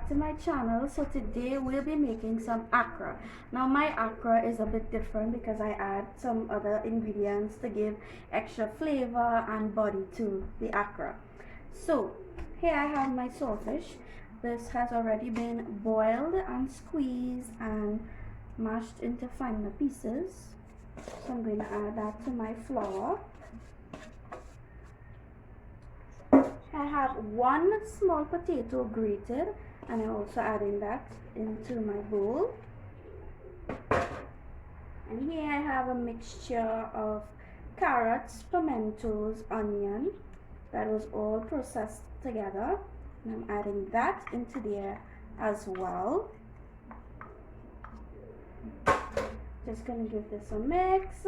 back to my channel. So today we'll be making some Accra. Now my Accra is a bit different because I add some other ingredients to give extra flavor and body to the Accra. So here I have my saltfish. This has already been boiled and squeezed and mashed into finer pieces. So I'm going to add that to my flour. I have one small potato grated, and I'm also adding that into my bowl. And here I have a mixture of carrots, pimentos, onion that was all processed together, and I'm adding that into there as well. Just gonna give this a mix.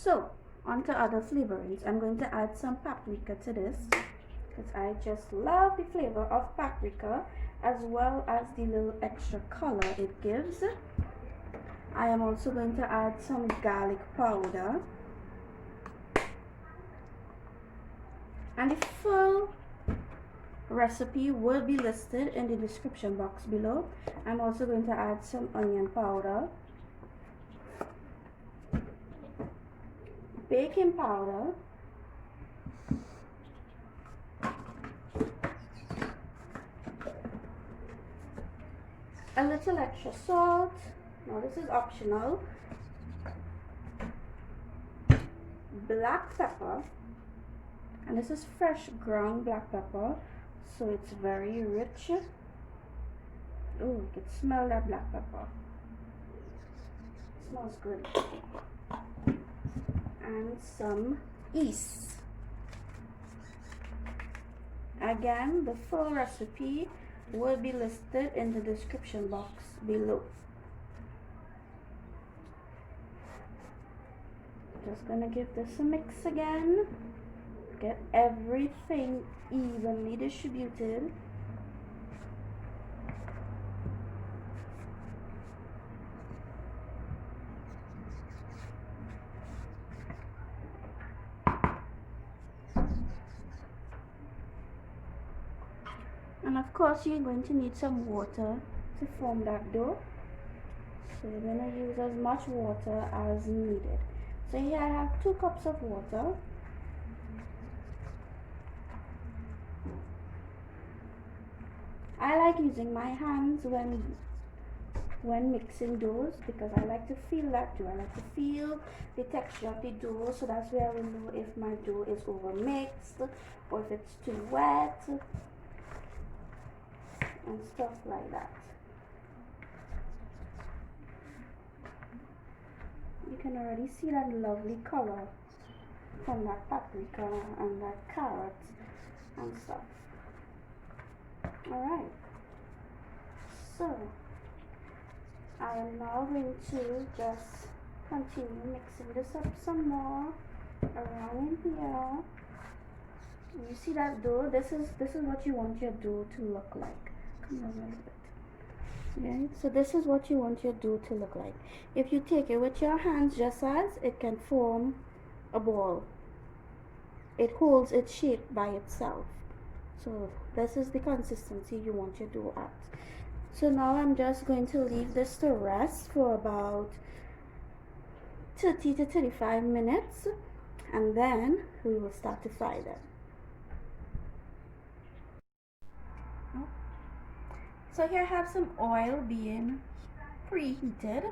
So, on to other flavorings. I'm going to add some paprika to this because I just love the flavor of paprika as well as the little extra color it gives. I am also going to add some garlic powder. And the full recipe will be listed in the description box below. I'm also going to add some onion powder, baking powder, a little extra salt. Now this is optional. Black pepper, and this is fresh ground black pepper, so it's very rich. Oh, you can smell that black pepper. It smells good. And some yeast. Again, the full recipe will be listed in the description box below. Just gonna give this a mix again. Get everything evenly distributed. And of course you're going to need some water to form that dough. So you're going to use as much water as needed. So here I have 2 cups of water. I like using my hands when mixing doughs because I like to feel that dough. I like to feel the texture of the dough, so that's where I will know if my dough is over mixed or if it's too wet and stuff like that. You can already see that lovely color from that paprika and that carrot and stuff. Alright, so I am now going to just continue mixing this up some more around in here. You see that dough? This is what you want your dough to look like. Come on a little bit. Right? So this is what you want your dough to look like. If you take it with your hands just as, it can form a ball. It holds its shape by itself. So this is the consistency you want your dough at. So now I'm just going to leave this to rest for about 30 to 35 minutes, and then we will start to fry them. So here I have some oil being preheated.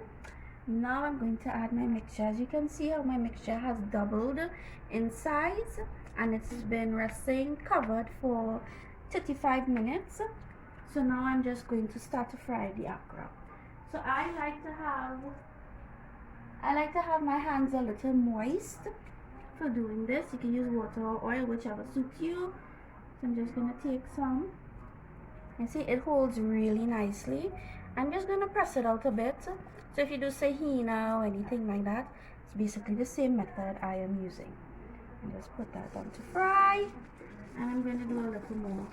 Now I'm going to add my mixture. As you can see how my mixture has doubled in size, and it's been resting covered for 35 minutes. So now I'm just going to start to fry the Accra. So I like to have my hands a little moist for doing this. You can use water or oil, whichever suits you. So I'm just going to take some. You see it holds really nicely. I'm just going to press it out a bit. So if you do sahina or anything like that, it's basically the same method I am using. And just put that on to fry, and I'm going to do a little more.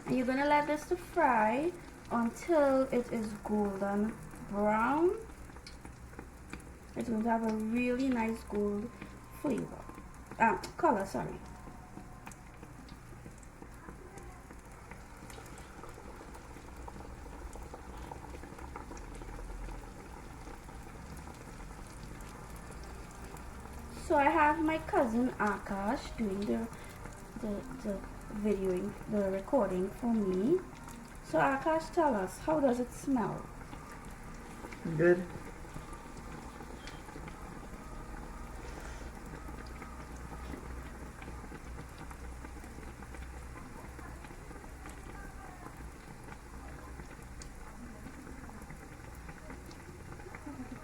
And you're going to let this to fry until it is golden brown. It's going to have a really nice gold flavor. Color, sorry. So I have my cousin Akash doing the videoing, the recording for me. So Akash, tell us, how does it smell? Good.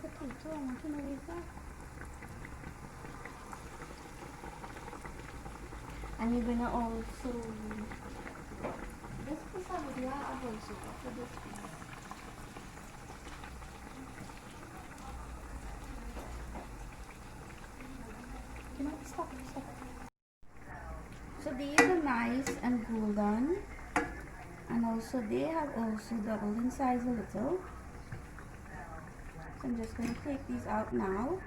Potato, I want to know what is that. And you're gonna also this piece of video I've also got for this piece. You know, stop. So these are nice and golden, and also they have also doubled in size a little. So I'm just going to take these out now.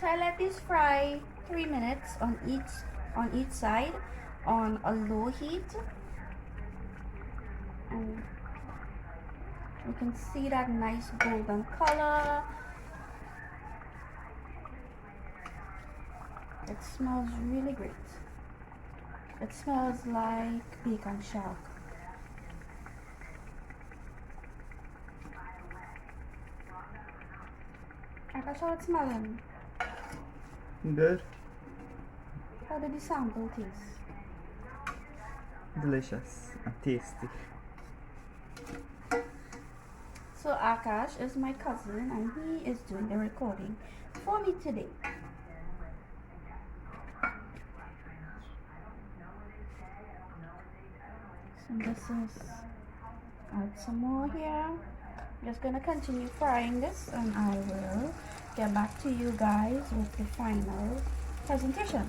So I let these fry 3 minutes on each side on a low heat, and you can see that nice golden color. It smells really great. It smells like bacon shark. That's how it's smelling. Good. How did the sample taste? Delicious and tasty. So Akash is my cousin and he is doing the recording for me today. So this is, add some more here. Just gonna continue frying this and I will get back to you guys with the final presentation.